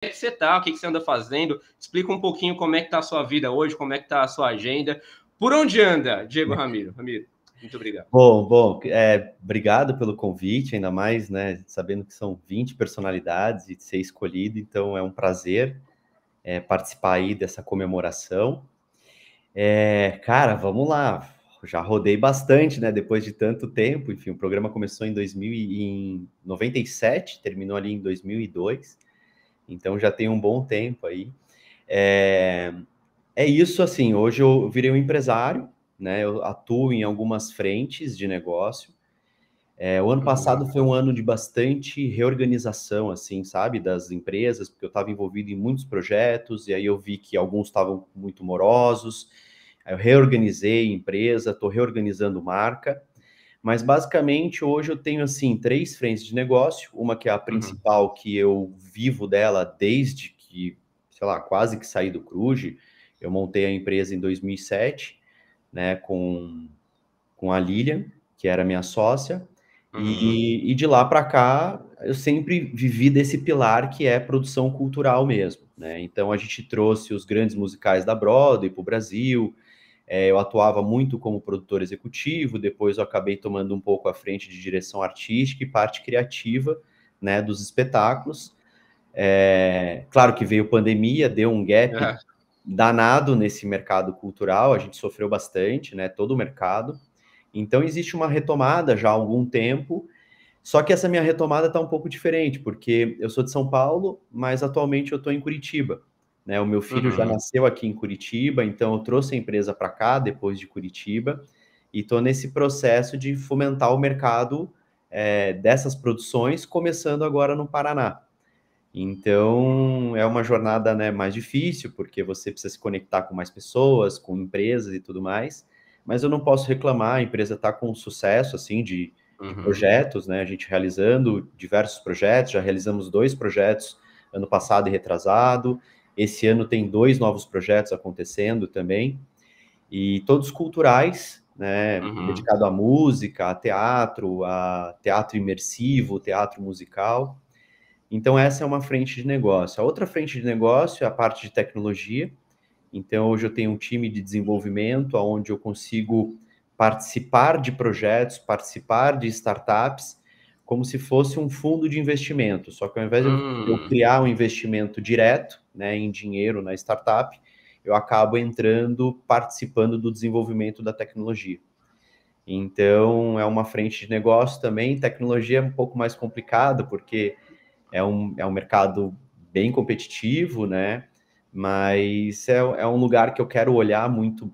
é que você tá, o que você anda fazendo? Explica um pouquinho como é que tá a sua vida hoje, como é que tá a sua agenda. Por onde anda, Diego Ramiro? Ramiro, muito obrigado. Bom, obrigado pelo convite, ainda mais, né, sabendo que são 20 personalidades e de ser escolhido, então é um prazer participar aí dessa comemoração. Cara, vamos lá, já rodei bastante, né, depois de tanto tempo, enfim, o programa começou em 97, terminou ali em 2002, então já tem um bom tempo aí. É isso, assim, hoje eu virei um empresário, né, eu atuo em algumas frentes de negócio. O ano passado foi um ano de bastante reorganização, assim, sabe, das empresas, porque eu estava envolvido em muitos projetos, e aí eu vi que alguns estavam muito morosos, aí eu reorganizei a empresa, estou reorganizando marca, mas basicamente hoje eu tenho, assim, 3 frentes de negócio, uma que é a principal, que eu vivo dela desde que, sei lá, quase que saí do Cruze. Eu montei a empresa em 2007, né, com a Lilian, que era minha sócia, e de lá para cá eu sempre vivi desse pilar que é produção cultural mesmo, né? Então a gente trouxe os grandes musicais da Broadway para o Brasil. Eu atuava muito como produtor executivo, depois eu acabei tomando um pouco a frente de direção artística e parte criativa, né, dos espetáculos. Claro que veio pandemia, deu um gap danado nesse mercado cultural, a gente sofreu bastante, né, todo o mercado. Então, existe uma retomada já há algum tempo, só que essa minha retomada está um pouco diferente, porque eu sou de São Paulo, mas atualmente eu estou em Curitiba, né? O meu filho já nasceu aqui em Curitiba, então eu trouxe a empresa para cá depois de Curitiba, e estou nesse processo de fomentar o mercado dessas produções, começando agora no Paraná. Então, é uma jornada, né, mais difícil, porque você precisa se conectar com mais pessoas, com empresas e tudo mais, mas eu não posso reclamar, a empresa está com sucesso, assim, de projetos, né, a gente realizando diversos projetos, já realizamos 2 projetos ano passado e retrasado, esse ano tem 2 novos projetos acontecendo também, e todos culturais, né, dedicado à música, a teatro imersivo, teatro musical. Então, essa é uma frente de negócio. A outra frente de negócio é a parte de tecnologia. Então, hoje eu tenho um time de desenvolvimento onde eu consigo participar de projetos, participar de startups, como se fosse um fundo de investimento. Só que ao invés de eu criar um investimento direto, né, em dinheiro na startup, eu acabo entrando, participando do desenvolvimento da tecnologia. Então, é uma frente de negócio também. Tecnologia é um pouco mais complicado, porque é um mercado bem competitivo, né? Mas é um lugar que eu quero olhar muito,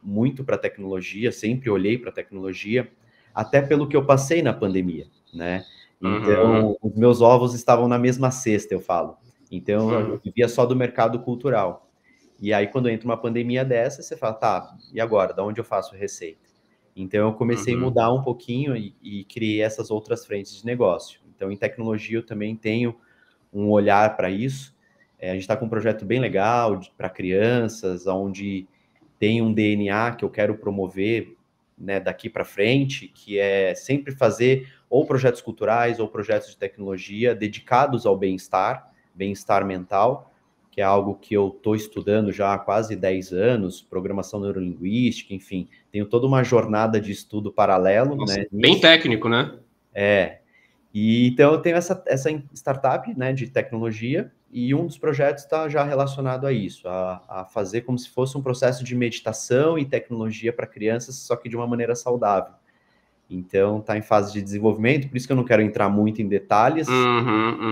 muito para a tecnologia, sempre olhei para a tecnologia, até pelo que eu passei na pandemia, né? Então, os meus ovos estavam na mesma cesta, eu falo. Então, eu vivia só do mercado cultural. E aí, quando entra uma pandemia dessa, você fala, tá, e agora? Da onde eu faço receita? Então, eu comecei a mudar um pouquinho e criei essas outras frentes de negócio. Então, em tecnologia, eu também tenho um olhar para isso. A gente está com um projeto bem legal para crianças, onde tem um DNA que eu quero promover, né, daqui para frente, que é sempre fazer ou projetos culturais ou projetos de tecnologia dedicados ao bem-estar, bem-estar mental, que é algo que eu estou estudando já há quase 10 anos, programação neurolinguística, enfim, tenho toda uma jornada de estudo paralelo. Nossa, né, bem técnico, né? E então eu tenho essa startup, né, de tecnologia, e um dos projetos está já relacionado a isso, a fazer como se fosse um processo de meditação e tecnologia para crianças, só que de uma maneira saudável. Então está em fase de desenvolvimento, por isso que eu não quero entrar muito em detalhes,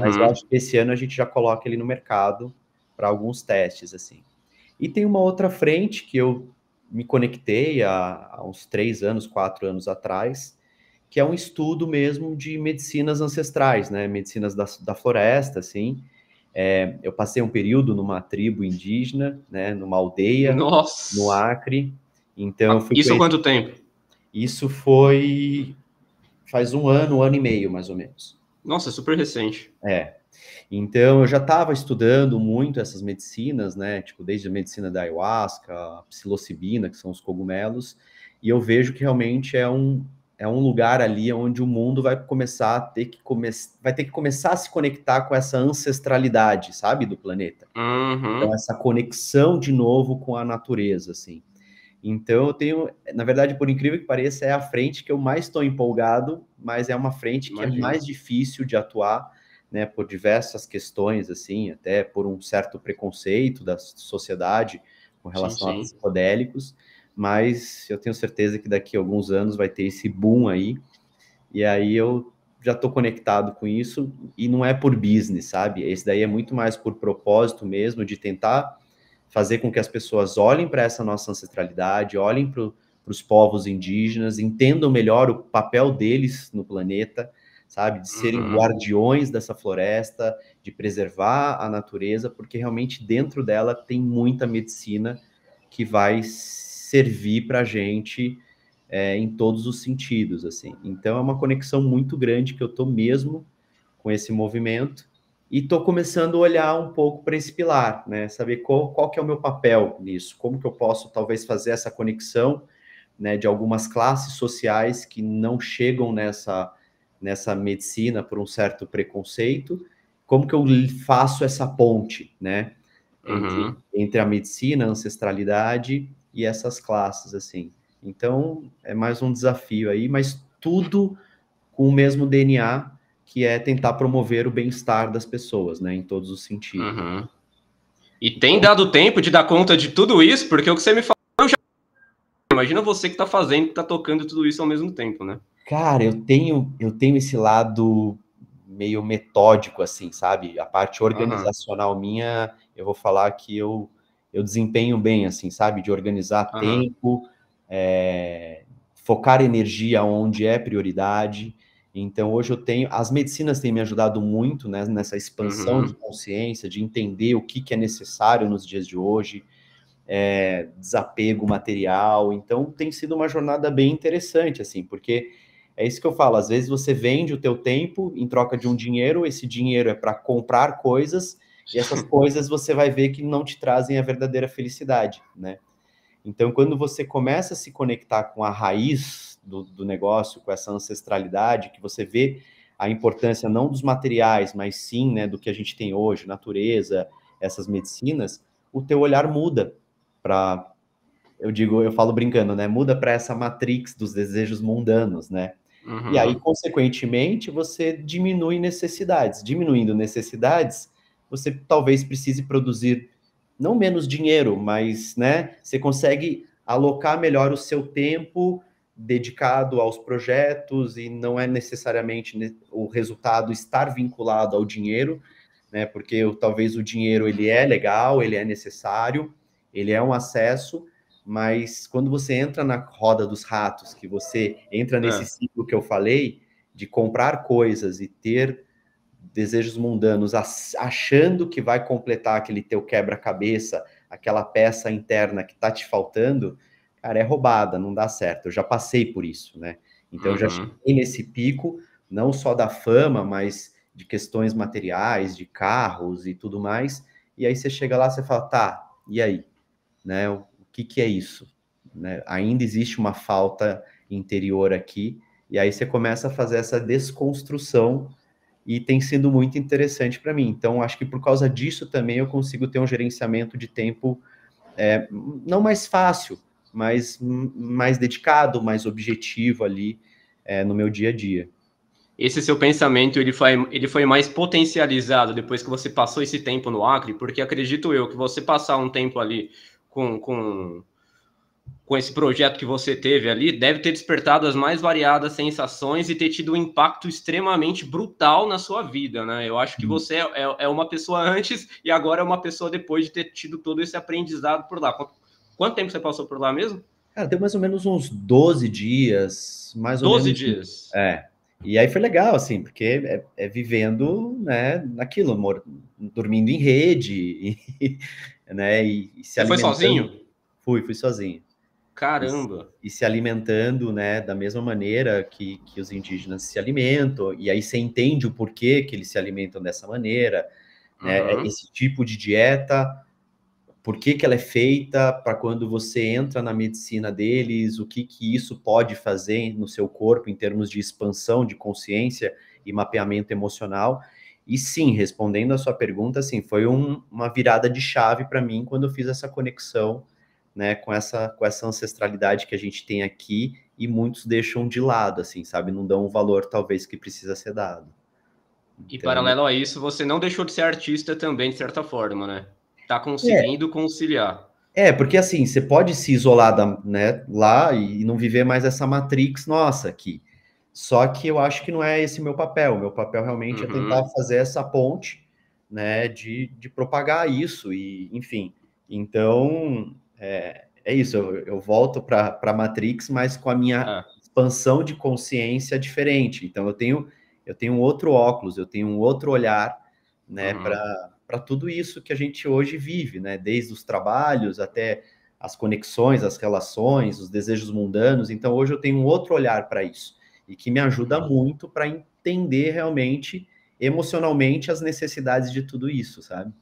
mas eu acho que esse ano a gente já coloca ele no mercado para alguns testes, assim. E tem uma outra frente que eu me conectei há uns 3 anos, 4 anos atrás, que é um estudo mesmo de medicinas ancestrais, né? Medicinas da floresta, assim. Eu passei um período numa tribo indígena, né? Numa aldeia, no Nossa! Acre. Então, eu fui Isso há conhecer. quanto tempo? Isso faz um ano e meio, mais ou menos. Nossa, super recente. Então, eu já estava estudando muito essas medicinas, né? Tipo, desde a medicina da ayahuasca, a psilocibina, que são os cogumelos, e eu vejo que realmente é é um lugar ali onde o mundo vai começar a ter que vai ter que começar a se conectar com essa ancestralidade, sabe, do planeta. Então, Uhum. essa conexão de novo com a natureza, assim. Então, eu tenho, na verdade, por incrível que pareça, é a frente que eu mais estou empolgado, mas é uma frente que é Imagino. mais difícil de atuar, né, por diversas questões, assim, até por um certo preconceito da sociedade com Sim, relação a sim. psicodélicos, mas eu tenho certeza que daqui a alguns anos vai ter esse boom aí, e aí eu já estou conectado com isso, e não é por business, sabe? Esse daí é muito mais por propósito mesmo, de tentar fazer com que as pessoas olhem para essa nossa ancestralidade, olhem para os povos indígenas, entendam melhor o papel deles no planeta, sabe? De serem Uhum. guardiões dessa floresta, de preservar a natureza, porque realmente dentro dela tem muita medicina que vai servir para a gente em todos os sentidos, assim. Então é uma conexão muito grande que eu tô mesmo com esse movimento e tô começando a olhar um pouco para esse pilar, né? Saber qual que é o meu papel nisso, como que eu posso talvez fazer essa conexão, né, de algumas classes sociais que não chegam nessa medicina por um certo preconceito, como que eu faço essa ponte, né, Uhum. entre a medicina, a ancestralidade e essas classes, assim. Então, é mais um desafio aí, mas tudo com o mesmo DNA, que é tentar promover o bem-estar das pessoas, né, em todos os sentidos. Uhum. E tem dado tempo de dar conta de tudo isso, porque o que você me falou, eu já... Imagina você que tá fazendo, que tá tocando tudo isso ao mesmo tempo, né? Cara, eu tenho esse lado meio metódico, assim, sabe? A parte Aham. organizacional minha, eu vou falar que eu desempenho bem, assim, sabe? De organizar Aham. tempo, focar energia onde é prioridade. Então, hoje eu tenho. As medicinas têm me ajudado muito, né, nessa expansão de Uhum. consciência, de entender o que é necessário nos dias de hoje, desapego material. Então, tem sido uma jornada bem interessante, assim, porque é isso que eu falo. Às vezes você vende o teu tempo em troca de um dinheiro, esse dinheiro é para comprar coisas, e essas coisas você vai ver que não te trazem a verdadeira felicidade, né? Então, quando você começa a se conectar com a raiz do negócio, com essa ancestralidade, que você vê a importância não dos materiais, mas sim, né, do que a gente tem hoje, natureza, essas medicinas, o teu olhar muda para, eu falo brincando, né, muda para essa matrix dos desejos mundanos, né? E aí, Uhum. consequentemente, você diminui necessidades. Diminuindo necessidades, você talvez precise produzir não menos dinheiro, mas, né, você consegue alocar melhor o seu tempo dedicado aos projetos e não é necessariamente o resultado estar vinculado ao dinheiro, né? Porque talvez o dinheiro ele é legal, ele é necessário, ele é um acesso, mas quando você entra na roda dos ratos, que você entra nesse É. ciclo que eu falei, de comprar coisas e ter desejos mundanos, achando que vai completar aquele teu quebra-cabeça, aquela peça interna que tá te faltando, cara, é roubada, não dá certo. Eu já passei por isso, né? Então eu já Uhum. cheguei nesse pico, não só da fama, mas de questões materiais, de carros e tudo mais. E aí você chega lá, você fala, tá, e aí? Né? O que que é isso? Né? Ainda existe uma falta interior aqui, e aí você começa a fazer essa desconstrução e tem sido muito interessante para mim. Então, acho que por causa disso também eu consigo ter um gerenciamento de tempo não mais fácil, mas mais dedicado, mais objetivo ali no meu dia a dia. Esse seu pensamento ele foi mais potencializado depois que você passou esse tempo no Acre, porque acredito eu que você passar um tempo ali com, com, com esse projeto que você teve ali, deve ter despertado as mais variadas sensações e ter tido um impacto extremamente brutal na sua vida, né? Eu acho que você é uma pessoa antes e agora é uma pessoa depois de ter tido todo esse aprendizado por lá. Quanto tempo você passou por lá mesmo? Cara, deu mais ou menos uns 12 dias, mais ou 12 menos isso. dias. E aí foi legal, assim, porque é vivendo, né, naquilo, dormindo em rede, né, e se Você foi alimentando. sozinho? Fui sozinho. E, Caramba. e se alimentando, né, da mesma maneira que os indígenas se alimentam, e aí você entende o porquê que eles se alimentam dessa maneira, né, Uhum. esse tipo de dieta por que que ela é feita, para quando você entra na medicina deles, o que que isso pode fazer no seu corpo em termos de expansão de consciência e mapeamento emocional. E sim, respondendo a sua pergunta, assim, foi uma virada de chave para mim quando eu fiz essa conexão, né, com essa ancestralidade que a gente tem aqui e muitos deixam de lado, assim, sabe? Não dão o valor talvez que precisa ser dado. E Então, paralelo a isso, você não deixou de ser artista também, de certa forma, né? Tá é, conseguindo conciliar. porque assim, você pode se isolar né, lá e não viver mais essa matrix nossa aqui. Só que eu acho que não é esse meu papel. Meu papel realmente é tentar Uhum. fazer essa ponte, né, de propagar isso e, enfim. Então, é isso. Eu volto para a Matrix, mas com a minha Ah, expansão de consciência diferente. Então, eu tenho um outro óculos, eu tenho um outro olhar, né, uhum. para tudo isso que a gente hoje vive, né? Desde os trabalhos até as conexões, as relações, os desejos mundanos. Então, hoje eu tenho um outro olhar para isso e que me ajuda Uhum. muito para entender realmente emocionalmente as necessidades de tudo isso, sabe?